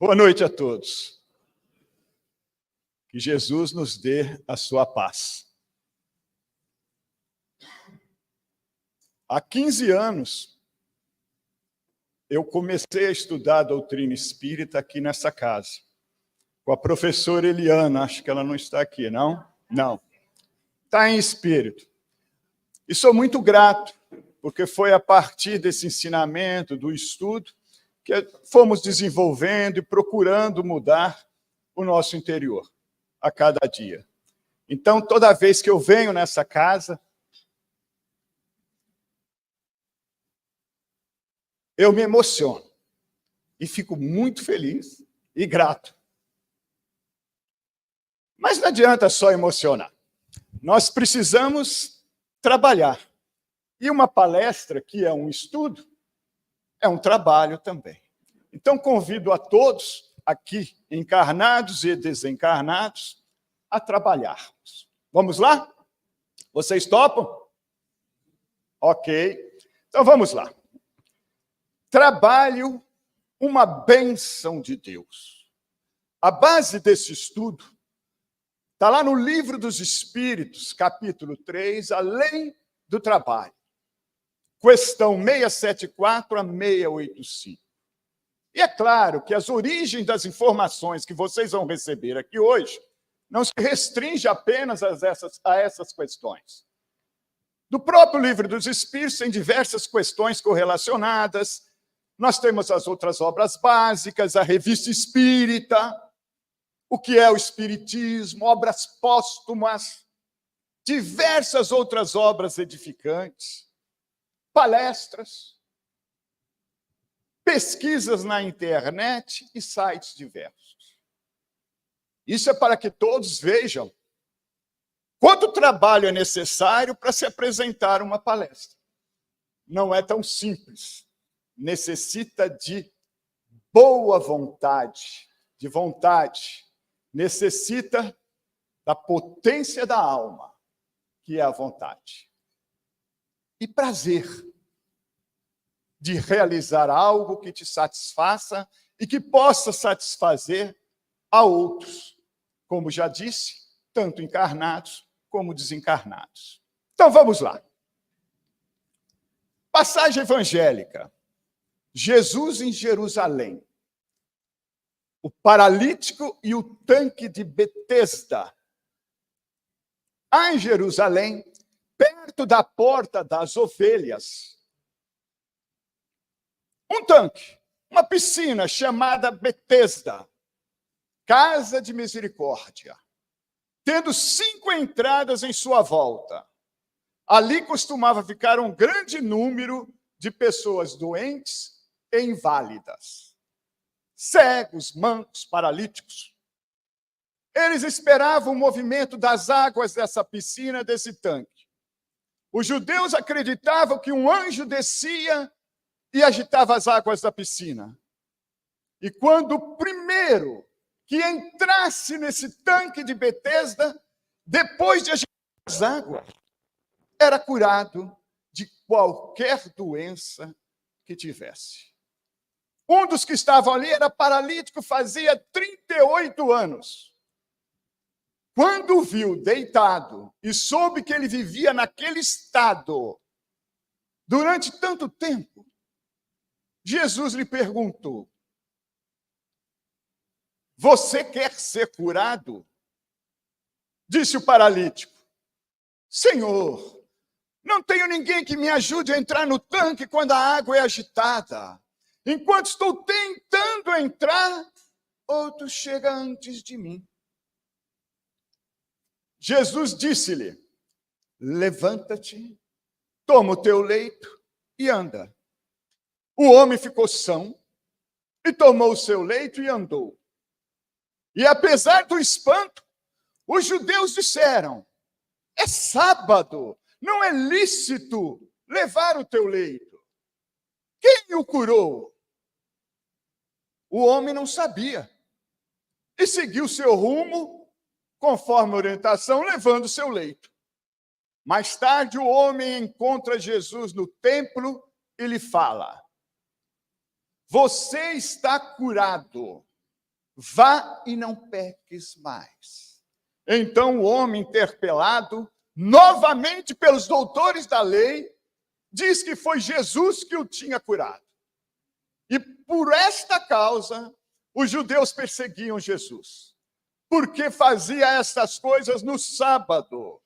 Boa noite a todos. Que Jesus nos dê a sua paz. Há 15 anos, eu comecei a estudar a doutrina espírita aqui nessa casa, com a professora Eliana, acho que ela não está aqui, não? Não. Está em espírito. E sou muito grato, porque foi a partir desse ensinamento, do estudo, que fomos desenvolvendo e procurando mudar o nosso interior a cada dia. Então, toda vez que eu venho nessa casa, eu me emociono e fico muito feliz e grato. Mas não adianta só emocionar. Nós precisamos trabalhar. E uma palestra, que é um estudo, é um trabalho também. Então, convido a todos aqui, encarnados e desencarnados, a trabalharmos. Vamos lá? Vocês topam? Ok. Então, vamos lá. Trabalho, uma bênção de Deus. A base desse estudo está lá no Livro dos Espíritos, capítulo 3, a lei do trabalho. Questão 674 a 685. E é claro que as origens das informações que vocês vão receber aqui hoje não se restringe apenas a essas questões. Do próprio Livro dos Espíritos, tem diversas questões correlacionadas. Nós temos as outras obras básicas, a Revista Espírita, o que é o Espiritismo, obras póstumas, diversas outras obras edificantes, palestras, pesquisas na internet e sites diversos. Isso é para que todos vejam quanto trabalho é necessário para se apresentar uma palestra. Não é tão simples. Necessita de boa vontade, necessita da potência da alma, que é a vontade. E prazer de realizar algo que te satisfaça e que possa satisfazer a outros, como já disse, tanto encarnados como desencarnados. Então, vamos lá. Passagem evangélica. Jesus em Jerusalém. O paralítico e o tanque de Betesda. Há em Jerusalém, perto da porta das ovelhas, um tanque, uma piscina chamada Betesda, casa de misericórdia, tendo 5 entradas em sua volta. Ali costumava ficar um grande número de pessoas doentes e inválidas, cegos, mancos, paralíticos. Eles esperavam o movimento das águas dessa piscina, desse tanque. Os judeus acreditavam que um anjo descia e agitava as águas da piscina. E quando o primeiro que entrasse nesse tanque de Betesda, depois de agitar as águas, era curado de qualquer doença que tivesse. Um dos que estavam ali era paralítico, fazia 38 anos. Quando o viu deitado e soube que ele vivia naquele estado durante tanto tempo, Jesus lhe perguntou: você quer ser curado? Disse o paralítico: Senhor, não tenho ninguém que me ajude a entrar no tanque quando a água é agitada. Enquanto estou tentando entrar, outro chega antes de mim. Jesus disse-lhe: levanta-te, toma o teu leito e anda. O homem ficou são e tomou o seu leito e andou. E apesar do espanto, os judeus disseram: é sábado, não é lícito levar o teu leito. Quem o curou? O homem não sabia e seguiu seu rumo, conforme a orientação, levando o seu leito. Mais tarde, o homem encontra Jesus no templo e lhe fala: você está curado. vá e não peques mais. Então o homem, interpelado novamente pelos doutores da lei, diz que foi Jesus que o tinha curado. E por esta causa, os judeus perseguiam Jesus, porque fazia estas coisas no sábado.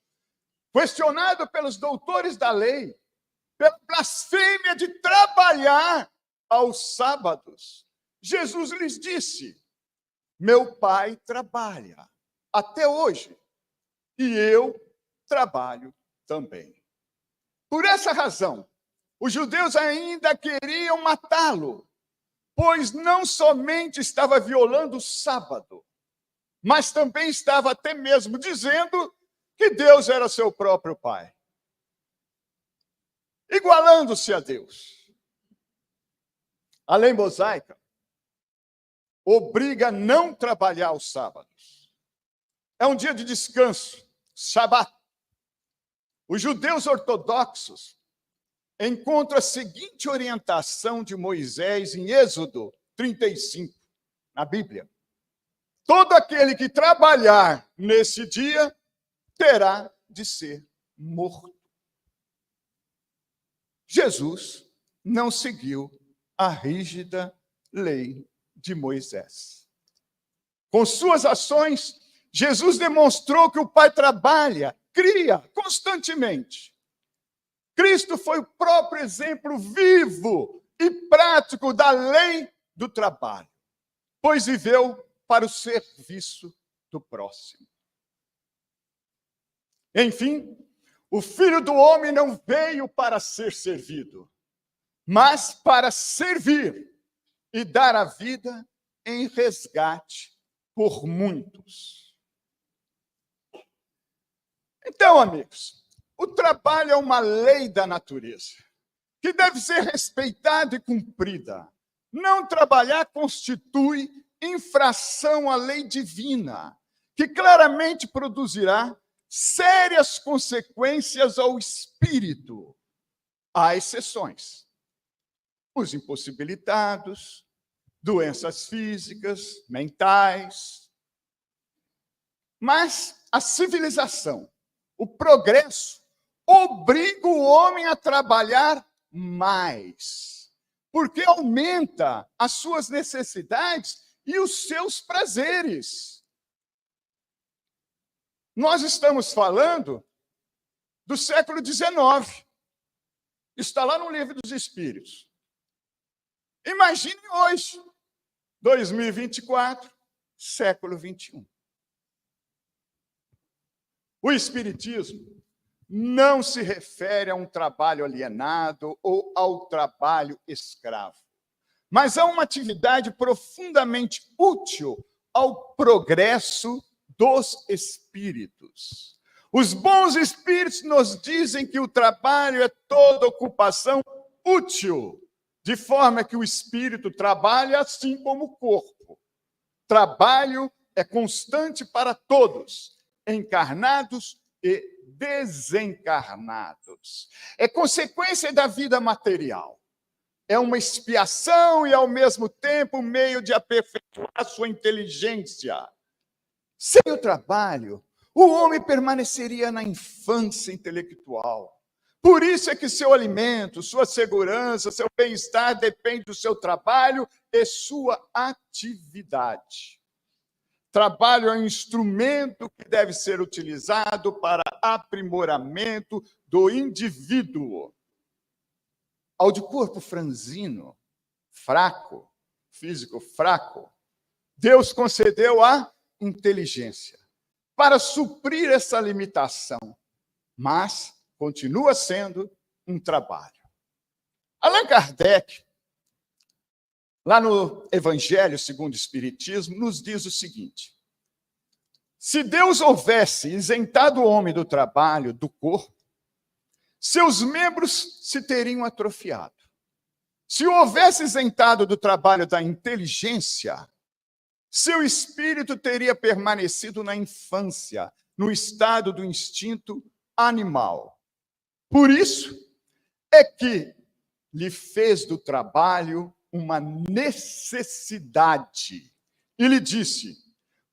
Questionado pelos doutores da lei, pela blasfêmia de trabalhar aos sábados, Jesus lhes disse: meu Pai trabalha até hoje, e eu trabalho também. Por essa razão, os judeus ainda queriam matá-lo, pois não somente estava violando o sábado, mas também estava até mesmo dizendo que Deus era seu próprio Pai, igualando-se a Deus. A lei mosaica obriga a não trabalhar aos sábados. É um dia de descanso, Shabat. Os judeus ortodoxos encontram a seguinte orientação de Moisés em Êxodo 35, na Bíblia: todo aquele que trabalhar nesse dia terá de ser morto. Jesus não seguiu a rígida lei de Moisés. Com suas ações, Jesus demonstrou que o Pai trabalha, cria constantemente. Cristo foi o próprio exemplo vivo e prático da lei do trabalho, pois viveu para o serviço do próximo. Enfim, o Filho do Homem não veio para ser servido, mas para servir e dar a vida em resgate por muitos. Então, amigos, o trabalho é uma lei da natureza, que deve ser respeitada e cumprida. Não trabalhar constitui infração à lei divina, que claramente produzirá sérias consequências ao espírito. Há exceções. Os impossibilitados, doenças físicas, mentais. Mas a civilização, o progresso, obriga o homem a trabalhar mais, porque aumenta as suas necessidades e os seus prazeres. Nós estamos falando do século XIX. Está lá no Livro dos Espíritos. Imagine hoje, 2024, século XXI. O Espiritismo não se refere a um trabalho alienado ou ao trabalho escravo, mas a uma atividade profundamente útil ao progresso dos espíritos. Os bons espíritos nos dizem que o trabalho é toda ocupação útil, de forma que o espírito trabalha assim como o corpo. Trabalho é constante para todos, encarnados e desencarnados. É consequência da vida material. É uma expiação e, ao mesmo tempo, um meio de aperfeiçoar sua inteligência. Sem o trabalho, o homem permaneceria na infância intelectual. Por isso é que seu alimento, sua segurança, seu bem-estar depende do seu trabalho e sua atividade. Trabalho é um instrumento que deve ser utilizado para aprimoramento do indivíduo. Ao de corpo franzino, fraco, físico fraco, Deus concedeu a inteligência para suprir essa limitação, mas continua sendo um trabalho. Allan Kardec, lá no Evangelho segundo o Espiritismo, nos diz o seguinte: se Deus houvesse isentado o homem do trabalho do corpo, seus membros se teriam atrofiado. Se o houvesse isentado do trabalho da inteligência, seu espírito teria permanecido na infância, no estado do instinto animal. Por isso é que lhe fez do trabalho uma necessidade e lhe disse: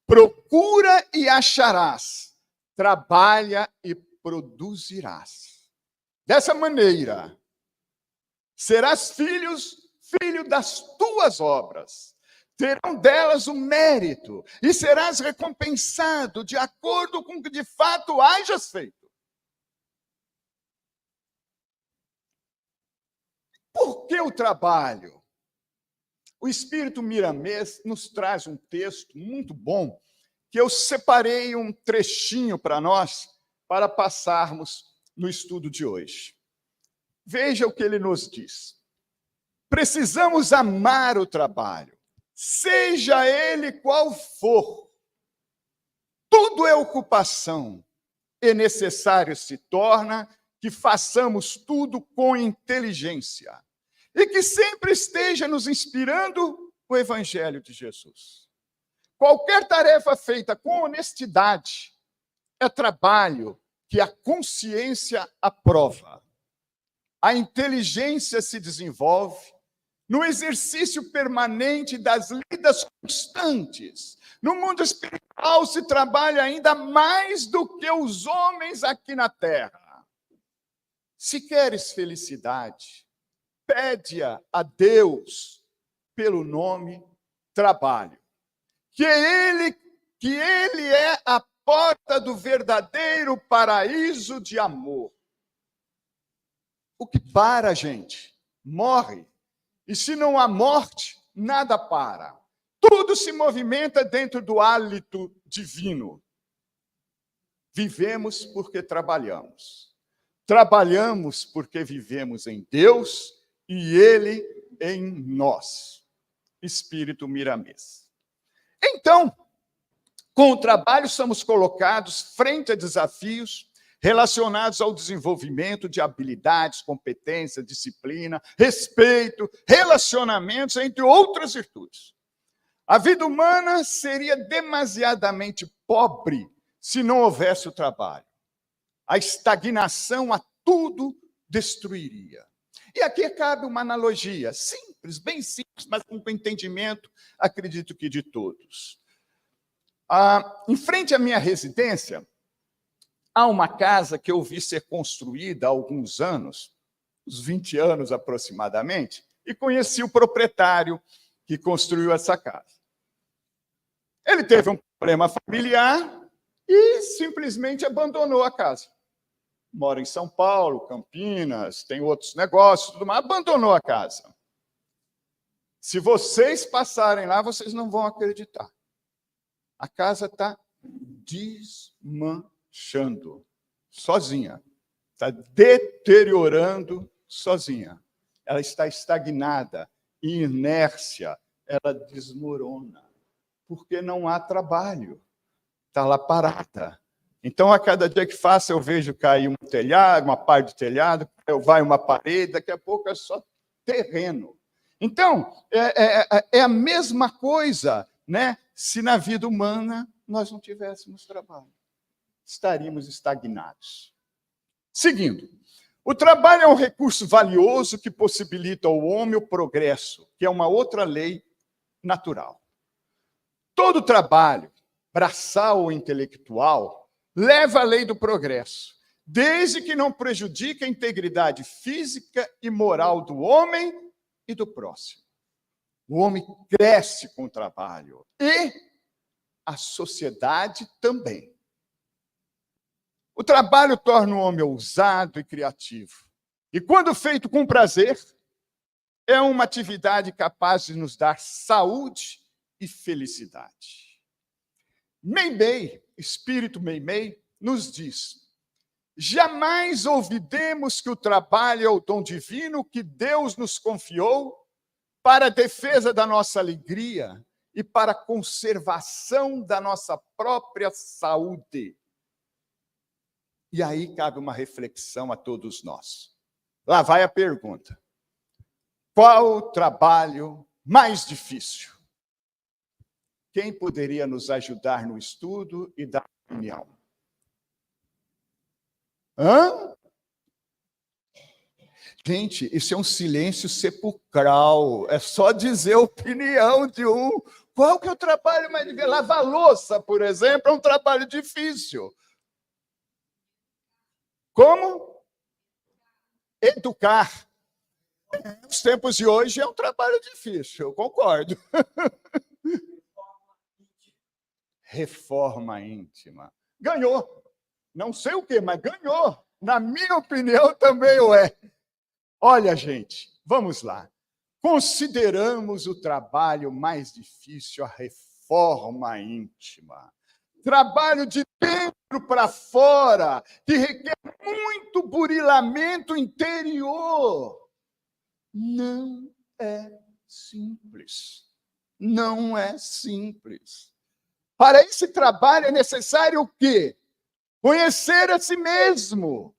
procura e acharás, trabalha e produzirás. Dessa maneira, serás filho das tuas obras, terão delas o mérito, e serás recompensado de acordo com o que de fato hajas feito. Por que o trabalho? O Espírito Miramês nos traz um texto muito bom, que eu separei um trechinho para nós, para passarmos no estudo de hoje. Veja o que ele nos diz. Precisamos amar o trabalho, seja ele qual for. Tudo é ocupação, e necessário se torna que façamos tudo com inteligência e que sempre esteja nos inspirando o Evangelho de Jesus. Qualquer tarefa feita com honestidade é trabalho que a consciência aprova. A inteligência se desenvolve no exercício permanente das lidas constantes. No mundo espiritual se trabalha ainda mais do que os homens aqui na terra. Se queres felicidade, pede-a a Deus pelo nome trabalho. Que ele é a porta do verdadeiro paraíso de amor. O que para, gente, morre. E se não há morte, nada para. Tudo se movimenta dentro do hálito divino. Vivemos porque trabalhamos. Trabalhamos porque vivemos em Deus e Ele em nós. Espírito Miramês. Então, com o trabalho somos colocados frente a desafios relacionados ao desenvolvimento de habilidades, competência, disciplina, respeito, relacionamentos, entre outras virtudes. A vida humana seria demasiadamente pobre se não houvesse o trabalho. A estagnação a tudo destruiria. E aqui cabe uma analogia simples, bem simples, mas com entendimento, acredito que de todos. Em frente à minha residência, há uma casa que eu vi ser construída há alguns anos, uns 20 anos aproximadamente, e conheci o proprietário que construiu essa casa. Ele teve um problema familiar e simplesmente abandonou a casa. Mora em São Paulo, Campinas, tem outros negócios, tudo mais, abandonou a casa. Se vocês passarem lá, vocês não vão acreditar. A casa está desmanchando, sozinha. Está deteriorando sozinha. Ela está estagnada, em inércia, ela desmorona, porque não há trabalho. Está lá parada. Então, a cada dia que faço, eu vejo cair um telhado, uma parte do telhado, vai uma parede, daqui a pouco é só terreno. Então, é a mesma coisa, né? Se na vida humana nós não tivéssemos trabalho. Estaríamos estagnados. Seguindo, o trabalho é um recurso valioso que possibilita ao homem o progresso, que é uma outra lei natural. Todo trabalho, braçal ou intelectual, leva à lei do progresso, desde que não prejudique a integridade física e moral do homem e do próximo. O homem cresce com o trabalho e a sociedade também. O trabalho torna o homem ousado e criativo. E quando feito com prazer, é uma atividade capaz de nos dar saúde e felicidade. Meimei, Espírito Meimei, nos diz: jamais olvidemos que o trabalho é o dom divino que Deus nos confiou para a defesa da nossa alegria e para a conservação da nossa própria saúde. E aí cabe uma reflexão a todos nós. Lá vai a pergunta: qual o trabalho mais difícil? Quem poderia nos ajudar no estudo e dar opinião? Gente, isso é um silêncio sepulcral. É só dizer a opinião de um Qual que é o trabalho mais difícil? Lavar louça, por exemplo, é um trabalho difícil. Como? Educar. Nos tempos de hoje é um trabalho difícil, eu concordo. Reforma íntima. Ganhou. Não sei o quê, mas ganhou. Na minha opinião, também o é. Olha, gente, vamos lá. Consideramos o trabalho mais difícil a reforma íntima. Trabalho de dentro para fora, que requer muito burilamento interior. Não é simples. Não é simples. Para esse trabalho é necessário o quê? Conhecer a si mesmo.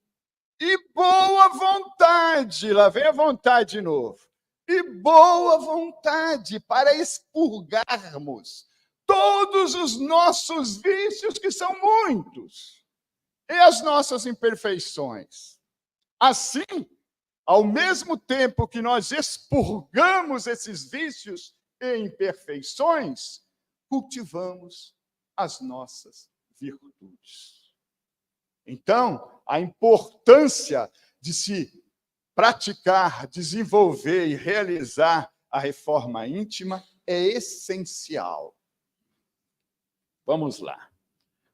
E boa vontade. Lá vem a vontade de novo. E boa vontade para expurgarmos todos os nossos vícios, que são muitos, e as nossas imperfeições. Assim, ao mesmo tempo que nós expurgamos esses vícios e imperfeições, cultivamos as nossas virtudes. Então, a importância de se praticar, desenvolver e realizar a reforma íntima é essencial. Vamos lá.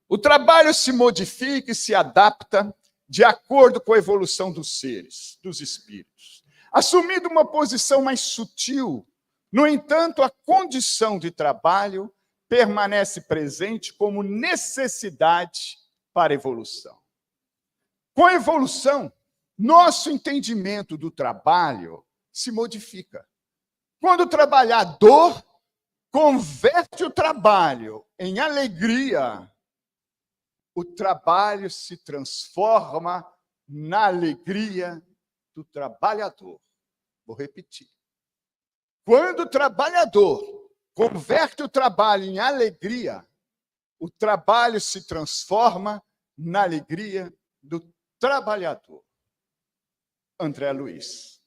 O trabalho se modifica e se adapta de acordo com a evolução dos seres, dos espíritos. Assumindo uma posição mais sutil, no entanto, a condição de trabalho permanece presente como necessidade para a evolução. Com a evolução, nosso entendimento do trabalho se modifica. Quando o trabalhador converte o trabalho em alegria, o trabalho se transforma na alegria do trabalhador. Vou repetir. Quando o trabalhador converte o trabalho em alegria, o trabalho se transforma na alegria do trabalhador. André Luiz.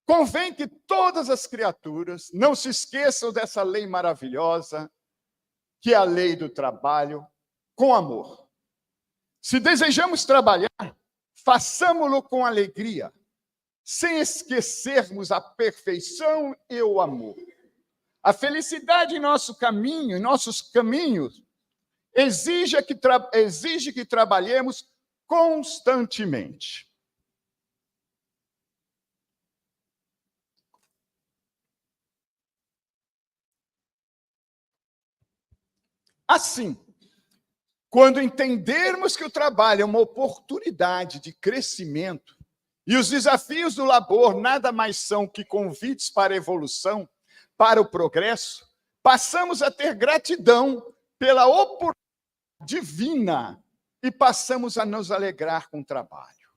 Convém que todas as criaturas não se esqueçam dessa lei maravilhosa, que é a lei do trabalho com amor. Se desejamos trabalhar, façamos-lo com alegria, sem esquecermos a perfeição e o amor. A felicidade em nosso caminho, em nossos caminhos, exige que trabalhemos constantemente. Assim, quando entendermos que o trabalho é uma oportunidade de crescimento e os desafios do labor nada mais são que convites para a evolução, para o progresso, passamos a ter gratidão pela oportunidade divina e passamos a nos alegrar com o trabalho.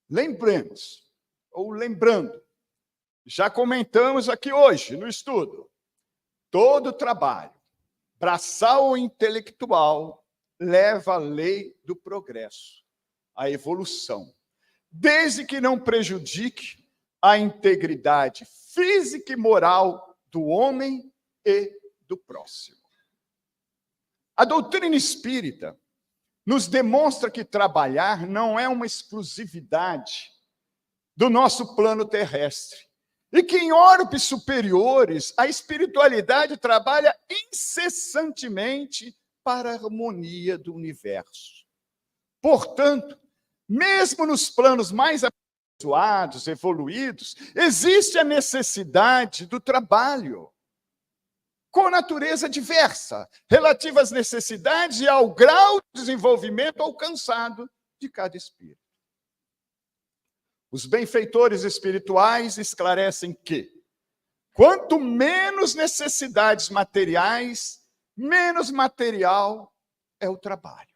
Lembremos, ou lembrando, já comentamos aqui hoje no estudo, todo trabalho, braçal ou intelectual, leva à lei do progresso, à evolução, desde que não prejudique a integridade física e moral do homem e do próximo. A doutrina espírita nos demonstra que trabalhar não é uma exclusividade do nosso plano terrestre, e que em orbes superiores a espiritualidade trabalha incessantemente para a harmonia do universo. Portanto, mesmo nos planos mais abençoados, evoluídos, existe a necessidade do trabalho, com natureza diversa, relativa às necessidades e ao grau de desenvolvimento alcançado de cada espírito. Os benfeitores espirituais esclarecem que, quanto menos necessidades materiais, menos material é o trabalho.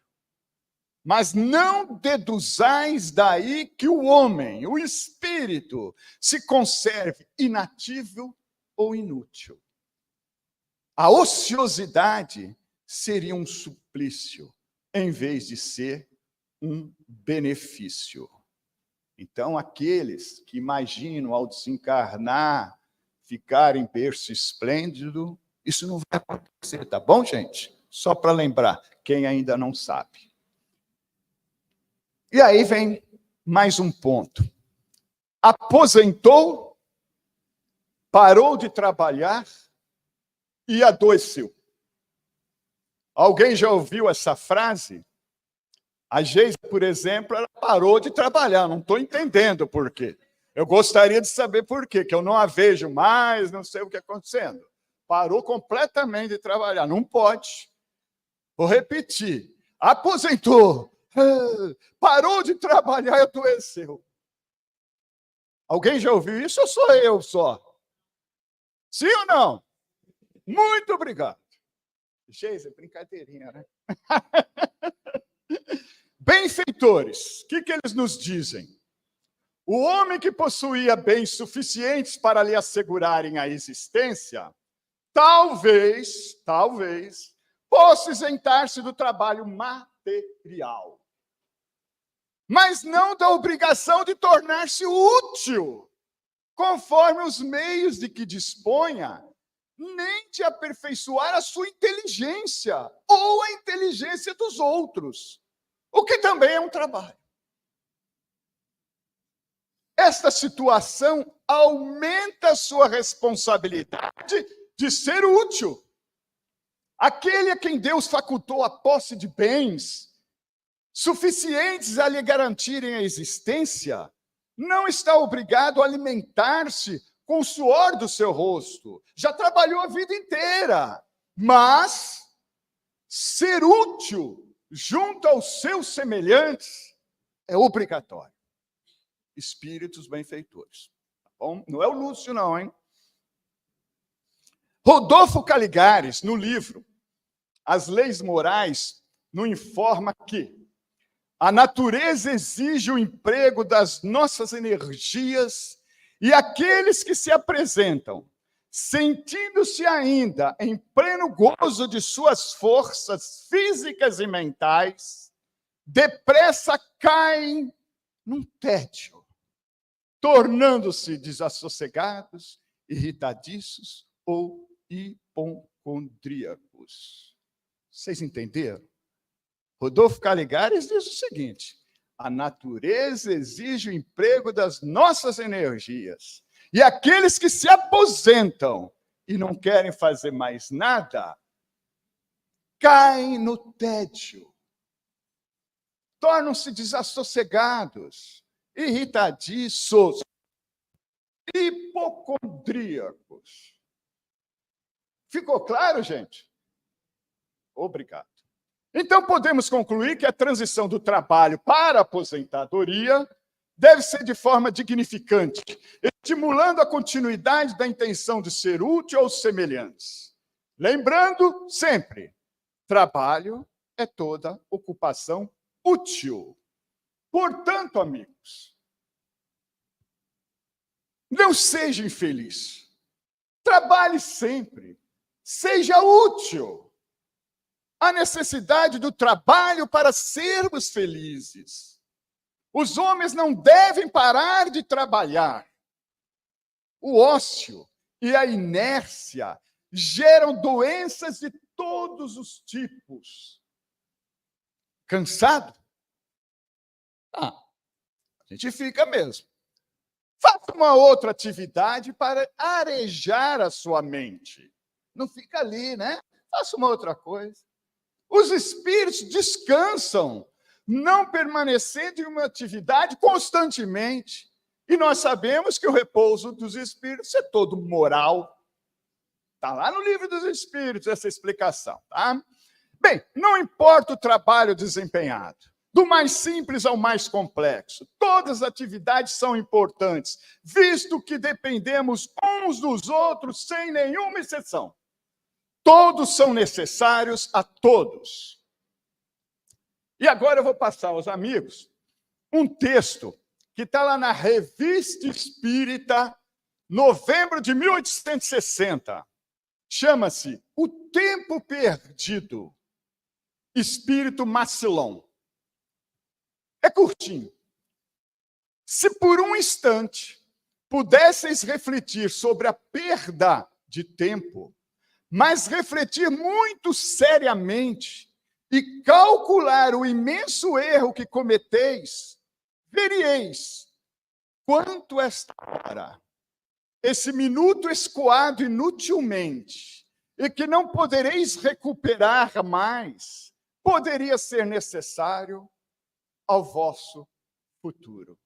Mas não deduzais daí que o homem, o espírito, se conserve inativo ou inútil. A ociosidade seria um suplício, em vez de ser um benefício. Então, aqueles que imaginam, ao desencarnar, ficar em berço esplêndido, isso não vai acontecer, tá bom, gente? Só para lembrar, quem ainda não sabe. E aí vem mais um ponto. Aposentou, parou de trabalhar e adoeceu. Alguém já ouviu essa frase? A Geisa, por exemplo, ela parou de trabalhar, não estou entendendo por quê. Eu gostaria de saber por quê, que eu não a vejo mais, não sei o que está acontecendo. Parou completamente de trabalhar, não pode. Vou repetir. Aposentou, parou de trabalhar e adoeceu. Alguém já ouviu isso ou sou eu só? Sim ou não? Muito obrigado. Geisa, brincadeirinha, né? Benfeitores, o que eles nos dizem? O homem que possuía bens suficientes para lhe assegurarem a existência, talvez, possa isentar-se do trabalho material, mas não da obrigação de tornar-se útil, conforme os meios de que disponha, nem de aperfeiçoar a sua inteligência ou a inteligência dos outros, o que também é um trabalho. Esta situação aumenta a sua responsabilidade de ser útil. Aquele a quem Deus facultou a posse de bens suficientes a lhe garantirem a existência, não está obrigado a alimentar-se com o suor do seu rosto. Já trabalhou a vida inteira, mas ser útil junto aos seus semelhantes é obrigatório. Espíritos benfeitores. Tá bom? Não é o Lúcio, não, hein? Rodolfo Caligares, no livro As Leis Morais, nos informa que a natureza exige o emprego das nossas energias e aqueles que se apresentam, sentindo-se ainda em pleno gozo de suas forças físicas e mentais, depressa caem num tédio, tornando-se desassossegados, irritadiços ou hipocondríacos. Vocês entenderam? Rodolfo Caligares diz o seguinte: a natureza exige o emprego das nossas energias. E aqueles que se aposentam e não querem fazer mais nada, caem no tédio, tornam-se desassossegados, irritadiços, hipocondríacos. Ficou claro, gente? Obrigado. Então, podemos concluir que a transição do trabalho para a aposentadoria deve ser de forma dignificante, estimulando a continuidade da intenção de ser útil aos semelhantes. Lembrando sempre, trabalho é toda ocupação útil. Portanto, amigos, não seja infeliz. Trabalhe sempre. Seja útil. A necessidade do trabalho para sermos felizes. Os homens não devem parar de trabalhar. O ócio e a inércia geram doenças de todos os tipos. Cansado? A gente fica mesmo. Faça uma outra atividade para arejar a sua mente. Não fica ali, né? Faça uma outra coisa. Os espíritos descansam, não permanecendo em uma atividade constantemente. E nós sabemos que o repouso dos espíritos é todo moral. Está lá no livro dos espíritos essa explicação, tá? Bem, não importa o trabalho desempenhado, do mais simples ao mais complexo, todas as atividades são importantes, visto que dependemos uns dos outros sem nenhuma exceção. Todos são necessários a todos. E agora eu vou passar aos amigos um texto que está lá na Revista Espírita, novembro de 1860. Chama-se O Tempo Perdido, Espírito Macilon. É curtinho. Se por um instante pudesseis refletir sobre a perda de tempo, mas refletir muito seriamente e calcular o imenso erro que cometeis, veríeis quanto esta hora, esse minuto escoado inutilmente, e que não podereis recuperar mais, poderia ser necessário ao vosso futuro.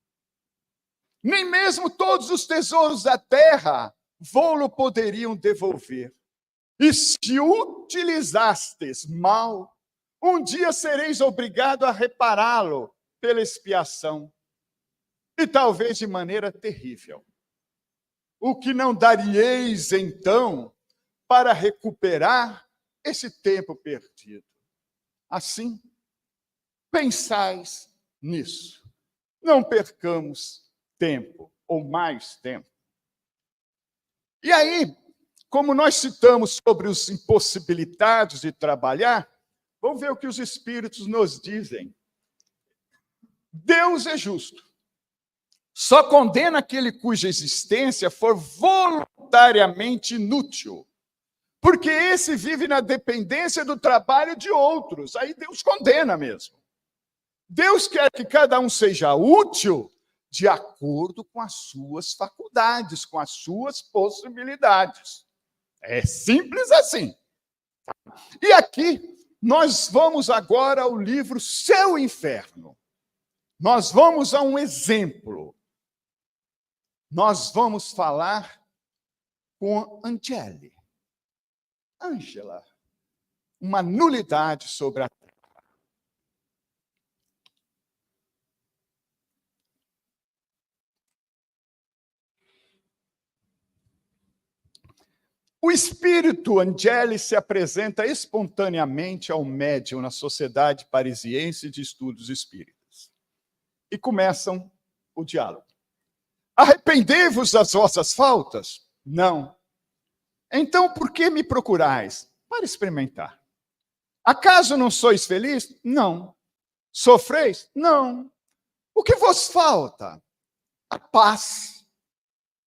Nem mesmo todos os tesouros da terra vô-lo poderiam devolver. E se utilizastes mal, um dia sereis obrigado a repará-lo pela expiação, e talvez de maneira terrível. O que não daríeis, então, para recuperar esse tempo perdido? Assim, pensais nisso. Não percamos tempo, ou mais tempo. E aí, como nós citamos sobre os impossibilitados de trabalhar, vamos ver o que os Espíritos nos dizem. Deus é justo. Só condena aquele cuja existência for voluntariamente inútil, porque esse vive na dependência do trabalho de outros. Aí Deus condena mesmo. Deus quer que cada um seja útil de acordo com as suas faculdades, com as suas possibilidades. É simples assim. E aqui, nós vamos agora ao livro Céu e Inferno. Nós vamos a um exemplo. Nós vamos falar com Ângela, uma nulidade sobre a Terra. O espírito Angeli se apresenta espontaneamente ao médium na Sociedade Parisiense de Estudos Espíritas. E começam o diálogo. Arrependei-vos das vossas faltas? Não. Então, por que me procurais? Para experimentar. Acaso não sois felizes? Não. Sofreis? Não. O que vos falta? A paz.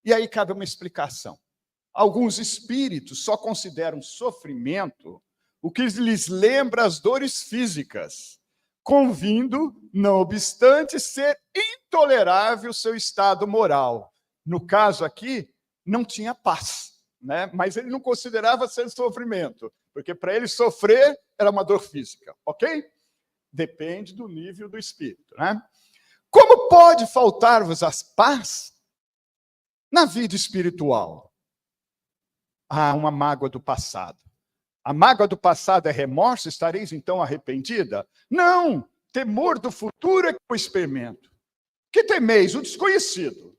E aí cabe uma explicação. Alguns espíritos só consideram sofrimento o que lhes lembra as dores físicas, convindo, não obstante, ser intolerável o seu estado moral. No caso aqui, não tinha paz, né? Mas ele não considerava ser sofrimento, porque para ele sofrer era uma dor física, ok? Depende do nível do espírito, né? Como pode faltar-vos a paz na vida espiritual? Ah, uma mágoa do passado. A mágoa do passado é remorso? Estareis então arrependida? Não! Temor do futuro é que eu experimento. Que temeis? O desconhecido.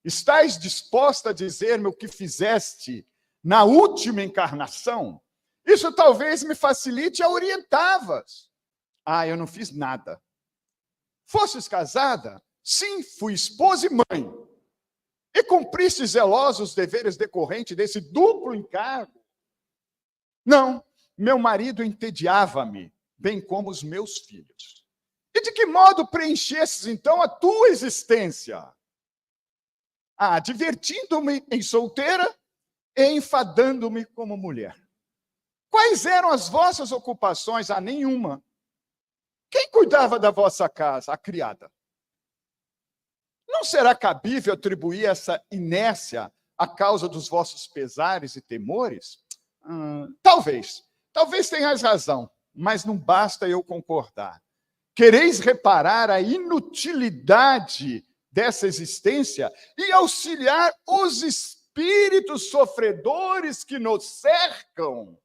Estais disposta a dizer-me o que fizeste na última encarnação? Isso talvez me facilite a orientá-vas. Ah, eu não fiz nada. Fostes casada? Sim, fui esposa e mãe. E cumpriste zelosos os deveres decorrentes desse duplo encargo? Não, meu marido entediava-me, bem como os meus filhos. E de que modo preenchesses, então, a tua existência? Ah, divertindo-me em solteira e enfadando-me como mulher. Quais eram as vossas ocupações? Ah, nenhuma. Quem cuidava da vossa casa? A criada. Não será cabível atribuir essa inércia à causa dos vossos pesares e temores? Talvez. Talvez tenhais razão, mas não basta eu concordar. Quereis reparar a inutilidade dessa existência e auxiliar os espíritos sofredores que nos cercam?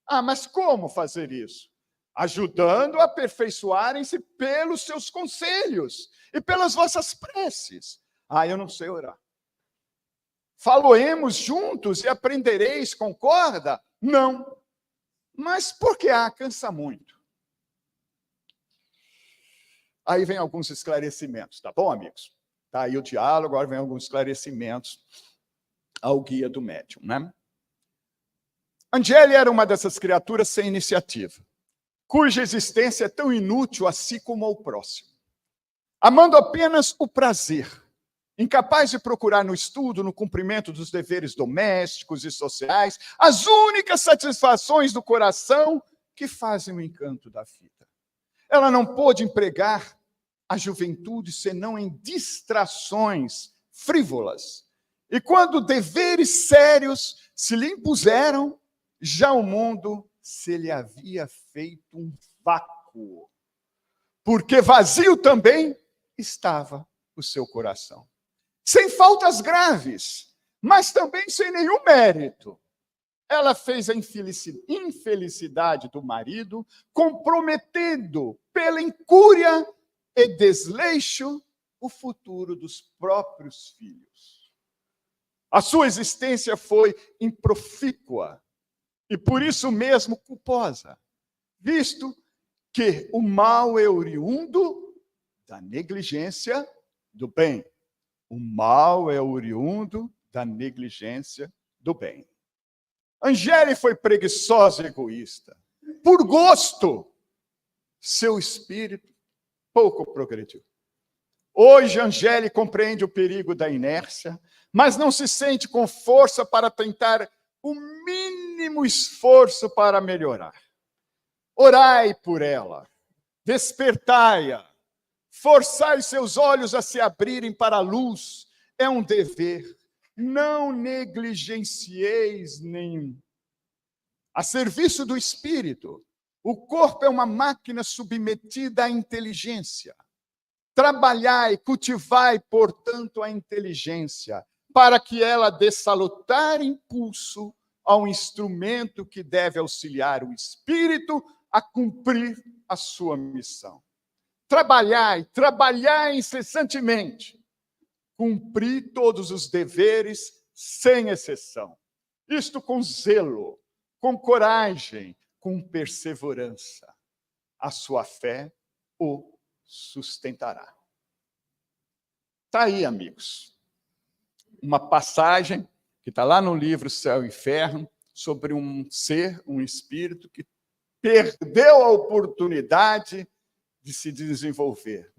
Ah, mas como fazer isso? Ajudando a aperfeiçoarem-se pelos seus conselhos e pelas vossas preces. Ah, eu não sei orar. Faloemos juntos e aprendereis, concorda? Não. Mas por que cansa muito? Aí vem alguns esclarecimentos, tá bom, amigos? Tá aí o diálogo, agora vem alguns esclarecimentos ao guia do médium, né? Angeli era uma dessas criaturas sem iniciativa, cuja existência é tão inútil a si como ao próximo, amando apenas o prazer, incapaz de procurar no estudo, no cumprimento dos deveres domésticos e sociais, as únicas satisfações do coração que fazem o encanto da vida. Ela não pôde empregar a juventude senão em distrações frívolas. E quando deveres sérios se lhe impuseram, já o mundo se lhe havia feito um vácuo, porque vazio também estava o seu coração. Sem faltas graves, mas também sem nenhum mérito. Ela fez a infelicidade do marido, comprometendo pela incúria e desleixo o futuro dos próprios filhos. A sua existência foi improfícua e por isso mesmo culposa, visto que o mal é oriundo da negligência do bem. O mal é oriundo da negligência do bem. Angélica foi preguiçosa e egoísta. Por gosto, seu espírito pouco progrediu. Hoje, Angélica compreende o perigo da inércia, mas não se sente com força para tentar o mínimo esforço para melhorar. Orai por ela, despertai-a, forçai seus olhos a se abrirem para a luz. É um dever. Não negligencieis nenhum. A serviço do espírito, o corpo é uma máquina submetida à inteligência. Trabalhai, cultivai, portanto, a inteligência, para que ela dê salutar impulso ao instrumento que deve auxiliar o espírito a cumprir a sua missão. Trabalhai incessantemente. Cumprir todos os deveres, sem exceção. Isto com zelo, com coragem, com perseverança. A sua fé o sustentará. Está aí, amigos, uma passagem que está lá no livro Céu e Inferno, sobre um ser, um espírito que perdeu a oportunidade de se desenvolver.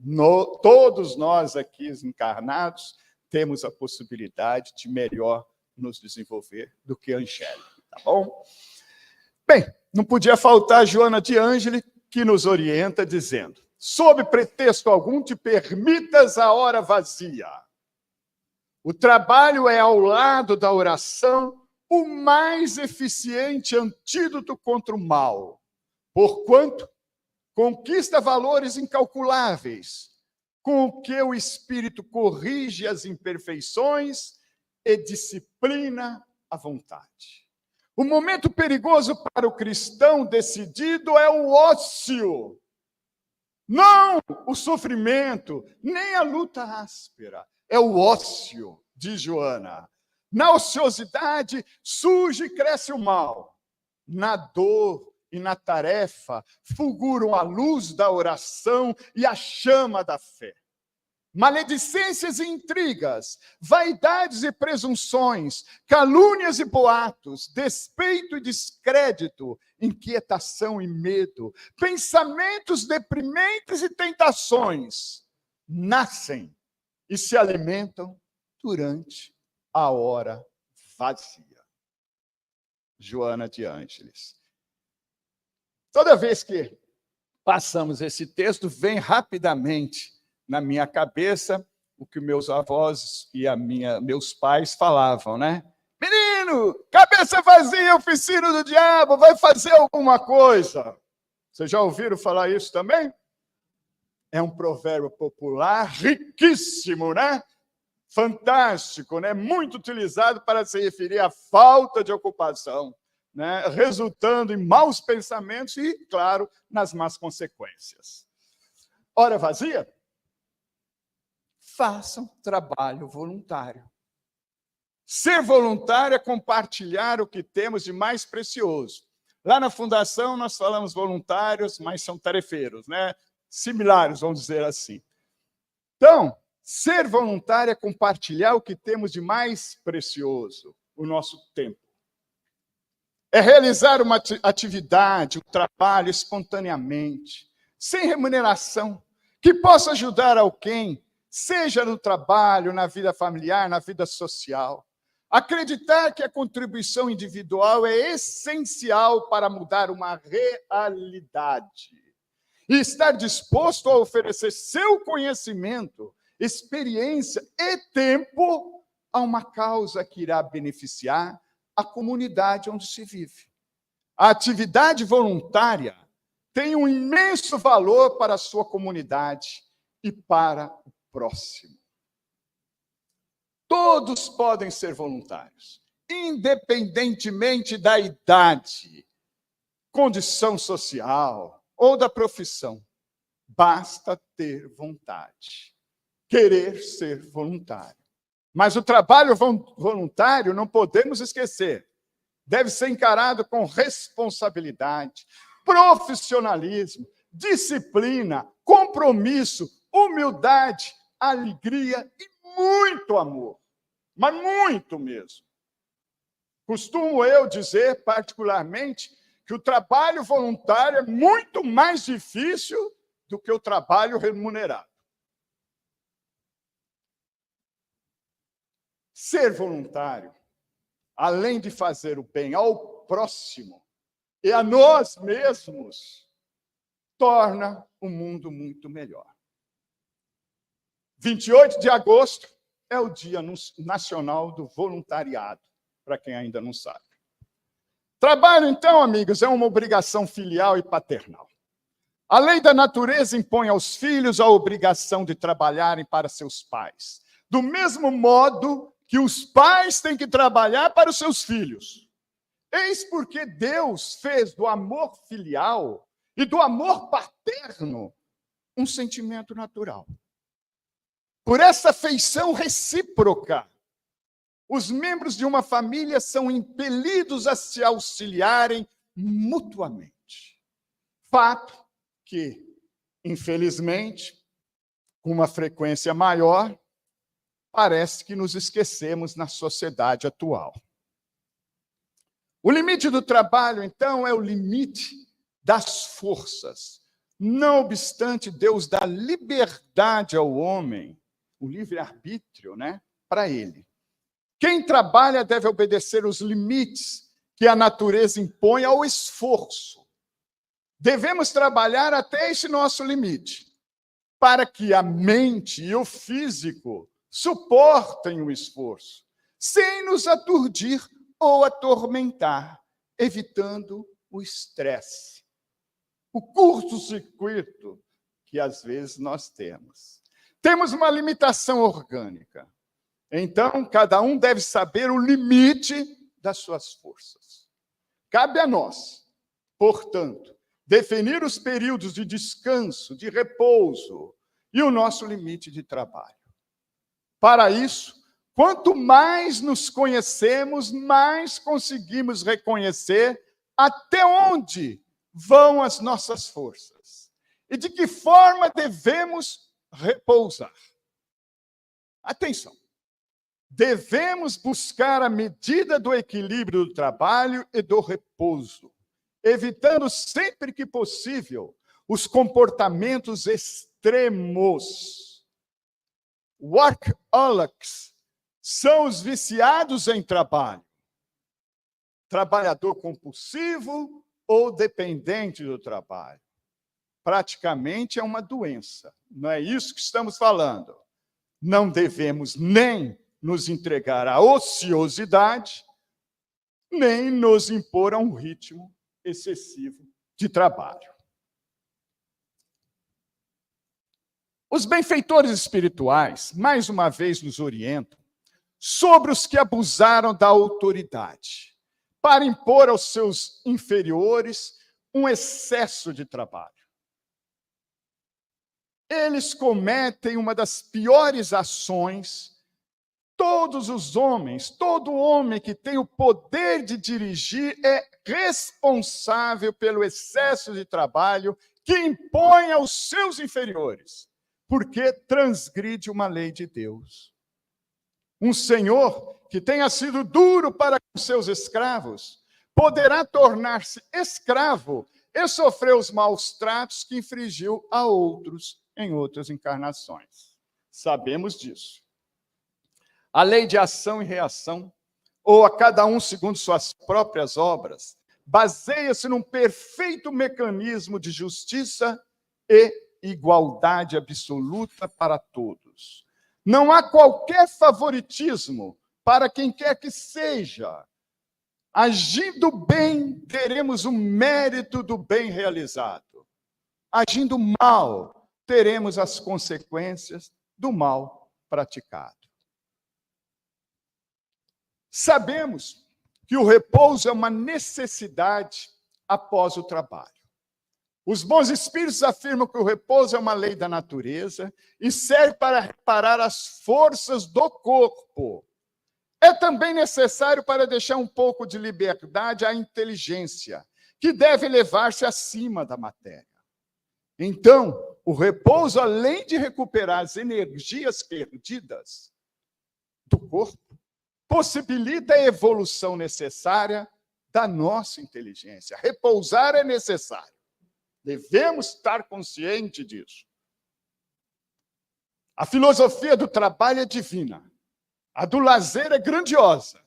Todos nós aqui encarnados temos a possibilidade de melhor nos desenvolver do que Angélica, tá bom? Bem, não podia faltar Joana de Ângeli, que nos orienta dizendo: sob pretexto algum te permitas a hora vazia. O trabalho é ao lado da oração o mais eficiente antídoto contra o mal, porquanto conquista valores incalculáveis, com o que o espírito corrige as imperfeições e disciplina a vontade. O momento perigoso para o cristão decidido é o ócio, não o sofrimento, nem a luta áspera. É o ócio, diz Joana. Na ociosidade surge e cresce o mal. Na dor e na tarefa fulguram a luz da oração e a chama da fé. Maledicências e intrigas, vaidades e presunções, calúnias e boatos, despeito e descrédito, inquietação e medo, pensamentos deprimentes e tentações, nascem e se alimentam durante a hora vazia. Joana de Ângeles. Toda vez que passamos esse texto, vem rapidamente na minha cabeça o que meus avós e meus pais falavam, né? Menino, cabeça vazia, oficina do diabo, vai fazer alguma coisa. Vocês já ouviram falar isso também? É um provérbio popular riquíssimo, né? Fantástico, né? Muito utilizado para se referir à falta de ocupação, né? Resultando em maus pensamentos e, claro, nas más consequências. Hora vazia? Façam trabalho voluntário. Ser voluntário é compartilhar o que temos de mais precioso. Lá na Fundação, nós falamos voluntários, mas são tarefeiros, né? Similares, vamos dizer assim. Então, ser voluntário é compartilhar o que temos de mais precioso, o nosso tempo. É realizar uma atividade, um trabalho espontaneamente, sem remuneração, que possa ajudar alguém seja no trabalho, na vida familiar, na vida social. Acreditar que a contribuição individual é essencial para mudar uma realidade. E estar disposto a oferecer seu conhecimento, experiência e tempo a uma causa que irá beneficiar a comunidade onde se vive. A atividade voluntária tem um imenso valor para a sua comunidade e para o próximo. Todos podem ser voluntários, independentemente da idade, condição social ou da profissão. Basta ter vontade, querer ser voluntário. Mas o trabalho voluntário, não podemos esquecer, deve ser encarado com responsabilidade, profissionalismo, disciplina, compromisso, humildade, alegria e muito amor. Mas muito mesmo. Costumo eu dizer, particularmente, que o trabalho voluntário é muito mais difícil do que o trabalho remunerado. Ser voluntário, além de fazer o bem ao próximo e a nós mesmos, torna o mundo muito melhor. 28 de agosto é o Dia Nacional do Voluntariado, para quem ainda não sabe. Trabalho, então, amigos, é uma obrigação filial e paternal. A lei da natureza impõe aos filhos a obrigação de trabalharem para seus pais, do mesmo modo que os pais têm que trabalhar para os seus filhos. Eis porque Deus fez do amor filial e do amor paterno um sentimento natural. Por essa afeição recíproca, os membros de uma família são impelidos a se auxiliarem mutuamente. Fato que, infelizmente, com uma frequência maior, parece que nos esquecemos na sociedade atual. O limite do trabalho, então, é o limite das forças. Não obstante, Deus dá liberdade ao homem, o livre-arbítrio, para ele. Quem trabalha deve obedecer os limites que a natureza impõe ao esforço. Devemos trabalhar até esse nosso limite, para que a mente e o físico suportem o esforço, sem nos aturdir ou atormentar, evitando o estresse, o curto-circuito que às vezes nós temos. Temos uma limitação orgânica. Então, cada um deve saber o limite das suas forças. Cabe a nós, portanto, definir os períodos de descanso, de repouso e o nosso limite de trabalho. Para isso, quanto mais nos conhecemos, mais conseguimos reconhecer até onde vão as nossas forças e de que forma devemos repousar. Atenção! Devemos buscar a medida do equilíbrio do trabalho e do repouso, evitando sempre que possível os comportamentos extremos. Workaholics são os viciados em trabalho, trabalhador compulsivo ou dependente do trabalho. Praticamente é uma doença, não é isso que estamos falando. Não devemos nem nos entregar à ociosidade, nem nos impor a um ritmo excessivo de trabalho. Os benfeitores espirituais, mais uma vez, nos orientam sobre os que abusaram da autoridade para impor aos seus inferiores um excesso de trabalho. Eles cometem uma das piores ações. Todos os homens, todo homem que tem o poder de dirigir é responsável pelo excesso de trabalho que impõe aos seus inferiores, porque transgride uma lei de Deus. Um senhor que tenha sido duro para com seus escravos poderá tornar-se escravo e sofrer os maus tratos que infligiu a outros em outras encarnações. Sabemos disso. A lei de ação e reação, ou a cada um segundo suas próprias obras, baseia-se num perfeito mecanismo de justiça e igualdade absoluta para todos. Não há qualquer favoritismo para quem quer que seja. Agindo bem, teremos o mérito do bem realizado. Agindo mal, teremos as consequências do mal praticado. Sabemos que o repouso é uma necessidade após o trabalho. Os bons espíritos afirmam que o repouso é uma lei da natureza e serve para reparar as forças do corpo. É também necessário para deixar um pouco de liberdade à inteligência, que deve elevar-se acima da matéria. Então, o repouso, além de recuperar as energias perdidas do corpo, possibilita a evolução necessária da nossa inteligência. Repousar é necessário. Devemos estar conscientes disso. A filosofia do trabalho é divina. A do lazer é grandiosa.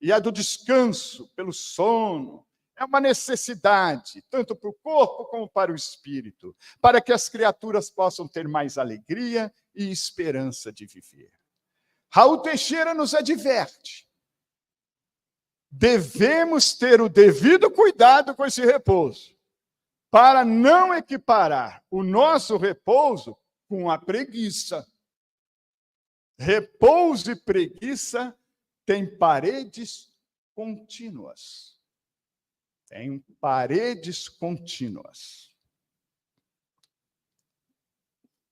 E a do descanso, pelo sono, é uma necessidade, tanto para o corpo como para o espírito, para que as criaturas possam ter mais alegria e esperança de viver. Raul Teixeira nos adverte. Devemos ter o devido cuidado com esse repouso, para não equiparar o nosso repouso com a preguiça. Repouso e preguiça têm paredes contínuas. Tem paredes contínuas.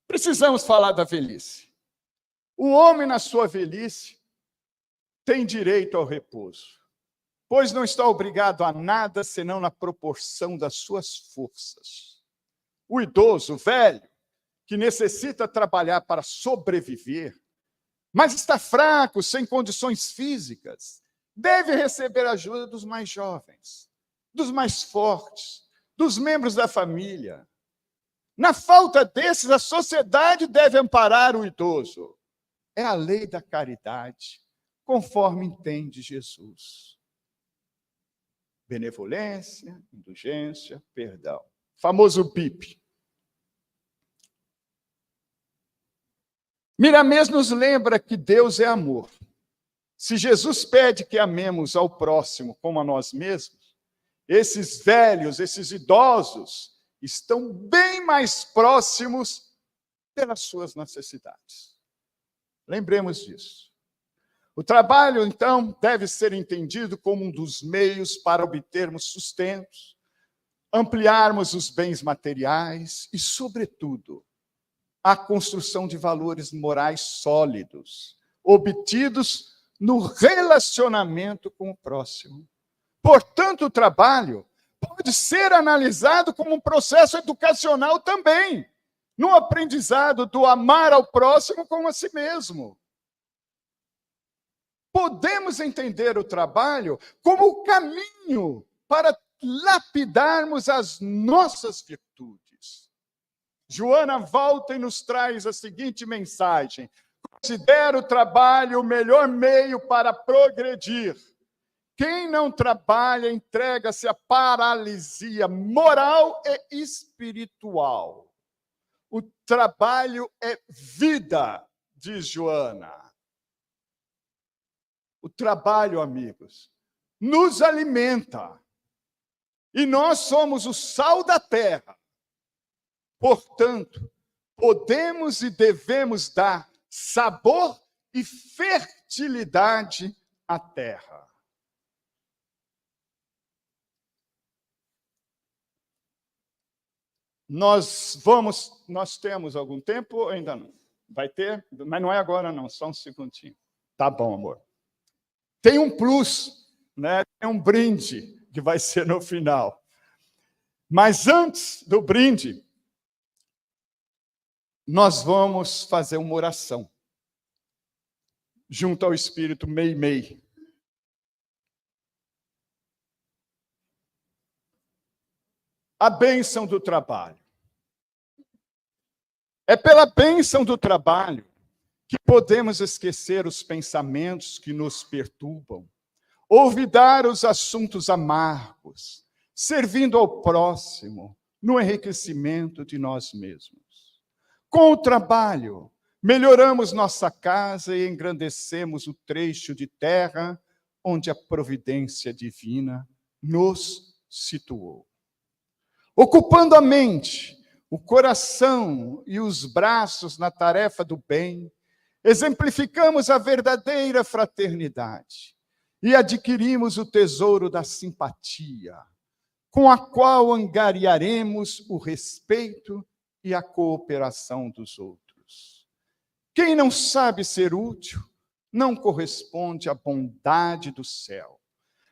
Precisamos falar da velhice. O homem, na sua velhice, tem direito ao repouso, pois não está obrigado a nada senão na proporção das suas forças. O idoso, o velho, que necessita trabalhar para sobreviver, mas está fraco, sem condições físicas, deve receber a ajuda dos mais jovens, dos mais fortes, dos membros da família. Na falta desses, a sociedade deve amparar o idoso. É a lei da caridade, conforme entende Jesus. Benevolência, indulgência, perdão. Famoso BIP. Miramês nos lembra que Deus é amor. Se Jesus pede que amemos ao próximo como a nós mesmos, esses velhos, esses idosos, estão bem mais próximos pelas suas necessidades. Lembremos disso. O trabalho, então, deve ser entendido como um dos meios para obtermos sustento, ampliarmos os bens materiais e, sobretudo, a construção de valores morais sólidos, obtidos no relacionamento com o próximo. Portanto, o trabalho pode ser analisado como um processo educacional também, no aprendizado do amar ao próximo como a si mesmo. Podemos entender o trabalho como o caminho para lapidarmos as nossas virtudes. Joana volta e nos traz a seguinte mensagem: considero o trabalho o melhor meio para progredir. Quem não trabalha entrega-se à paralisia moral e espiritual. O trabalho é vida, diz Joana. O trabalho, amigos, nos alimenta. E nós somos o sal da terra. Portanto, podemos e devemos dar sabor e fertilidade à terra. Nós temos algum tempo ou ainda não? Vai ter? Mas não é agora não, só um segundinho. Tá bom, amor. Tem um plus, né? Tem um brinde que vai ser no final. Mas antes do brinde, nós vamos fazer uma oração junto ao Espírito Meimei. A bênção do trabalho. É pela bênção do trabalho que podemos esquecer os pensamentos que nos perturbam, olvidar os assuntos amargos, servindo ao próximo no enriquecimento de nós mesmos. Com o trabalho, melhoramos nossa casa e engrandecemos o trecho de terra onde a providência divina nos situou. Ocupando a mente, o coração e os braços na tarefa do bem, exemplificamos a verdadeira fraternidade e adquirimos o tesouro da simpatia, com a qual angariaremos o respeito e a cooperação dos outros. Quem não sabe ser útil, não corresponde à bondade do céu,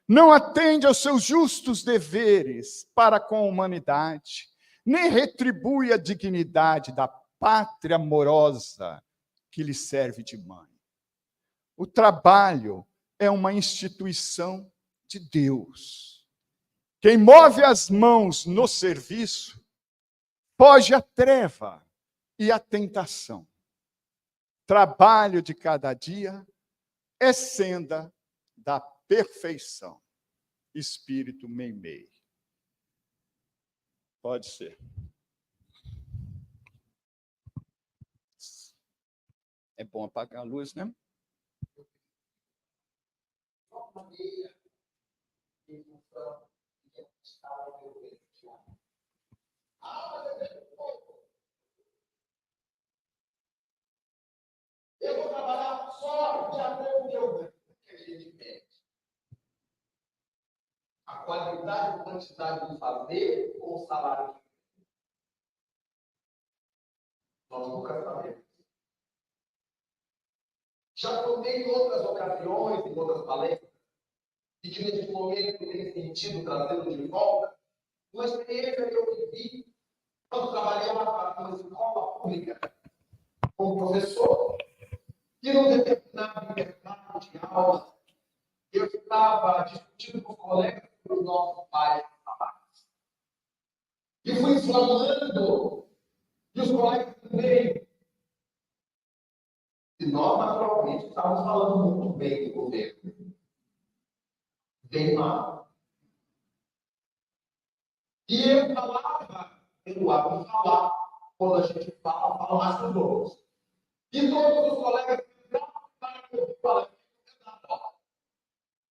não atende aos seus justos deveres para com a humanidade, nem retribui a dignidade da pátria amorosa que lhe serve de mãe. O trabalho é uma instituição de Deus. Quem move as mãos no serviço, foge à treva e à tentação. Trabalho de cada dia é senda da perfeição. Espírito Meimei. Pode ser. É bom apagar a luz, né? Eu vou trabalhar só de acordo com o que eu ganho. Que a gente pede. A qualidade e quantidade do fazer ou o salário? Nós nunca sabemos. Já contei em outras ocasiões, em outras palestras, e que nesse momento tem sentido trazê-lo de volta, uma experiência que eu vivi quando trabalhava numa escola pública como professor, e num determinado intervalo de aula, eu estava discutindo com os colegas sobre os nossos pais e trabalhos. E fui falando, e os colegas também. E nós, naturalmente, estávamos falando muito bem do governo. Bem mal. E eu falava, eu amo falar, quando a gente fala mais com os outros. E todos os colegas para que eu falasse.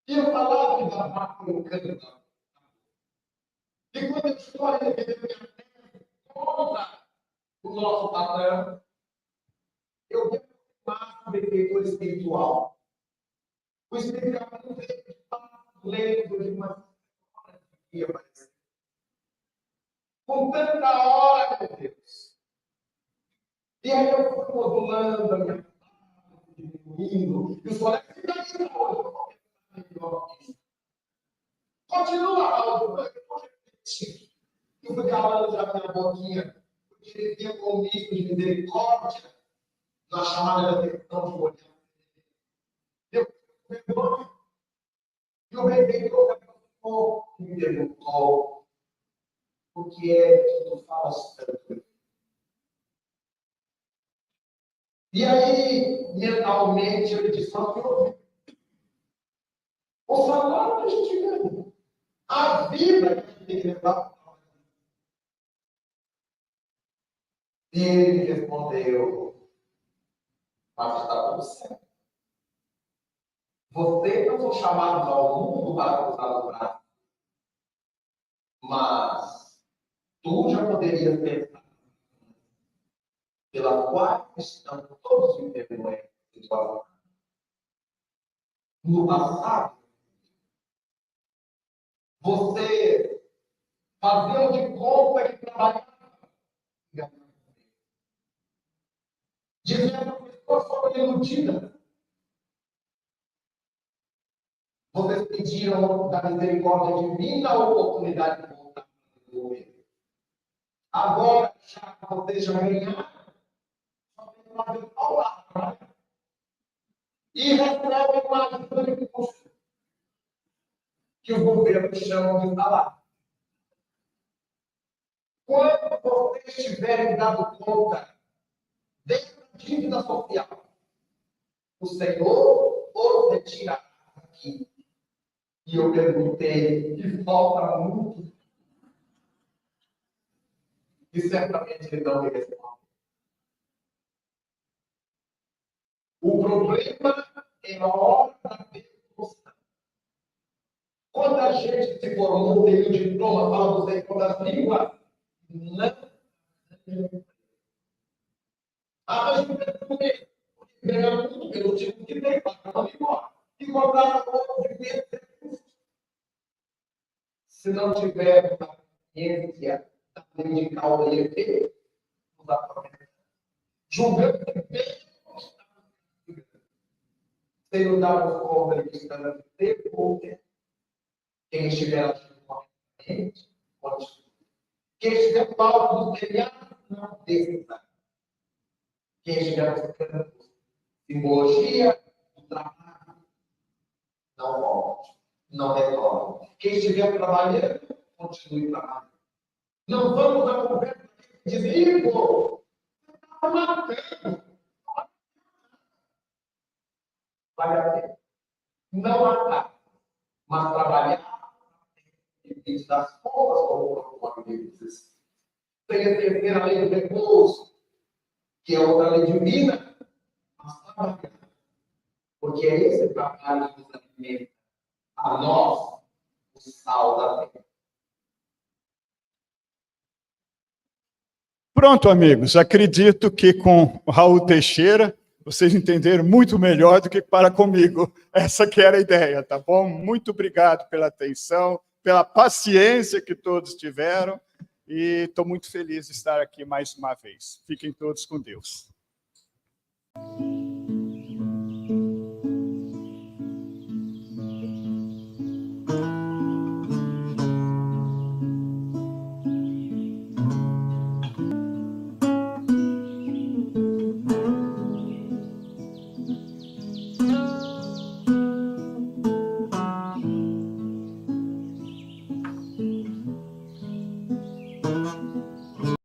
E eu falava que estava colocando. E quando eu estou a rever minha tese contra o nosso patrão, eu vejo um benfeitor espiritual. O espiritual não veio de fato lendo de uma história com tanta hora, meu Deus. E aí eu fui modulando a minha parte, diminuindo, e os colegas ficam hoje. Continua algo, eu vou repetir. Eu fui calando já minha boquinha, porque ele tem um compromisso de misericórdia na chamada de atenção de olhar. E o reitor me perguntou o que é que tu falas tanto. E aí, mentalmente, ele disse: o salário que a gente ganha, a vida que a gente tem que levar. E ele respondeu: mas está tudo certo. Vocês não são chamados ao mundo para cruzar o braço. Mas tu já poderias pensar pela qual estão todos vivendo essa situação. No passado, você fazia de conta que trabalhava. Dizendo que as pessoas foram iludidas. Vocês pediram da misericórdia divina a oportunidade de voltar para o governo. Agora, já que vocês já ganharam, só tem que fazer ao lado. E recebem uma ajuda de custo que o governo chama de salário. Quando vocês tiverem dado conta dessa dívida social, o Senhor os retirará aqui. E eu perguntei, que falta muito? E certamente ele não me respondeu. O problema é a hora da devoção. Quando a gente se formou, tem o diploma, fala do Senhor das línguas, não. Mas eu perguntei, ganhar tudo pelo tipo que tem, para não ir embora. E cobrar outro de se não tiver uma ciência da lei de causa e efeito, não dá para ver. Julgando bem, sem nos darmos conta de que estamos no tempo ou tempo. Quem estiver agindo corretamente, pode estudar. Quem estiver falto do telhado, não desça. Quem estiver buscando simbologia do trabalho, não volte, não retorne. Quem estiver trabalhando, continue trabalhando. Não vamos a conversa que diz, Igor, você está matando. Vale a pena. Não matar, mas trabalhar e das contas como o amigo diz. Tem a terceira lei do repouso, que é outra lei divina, mas trabalhar. Porque é esse trabalho que nos alimenta a nós, o sal da terra. Pronto, amigos. Acredito que com o Raul Teixeira vocês entenderam muito melhor do que para comigo. Essa que era a ideia, tá bom? Muito obrigado pela atenção, pela paciência que todos tiveram e estou muito feliz de estar aqui mais uma vez. Fiquem todos com Deus.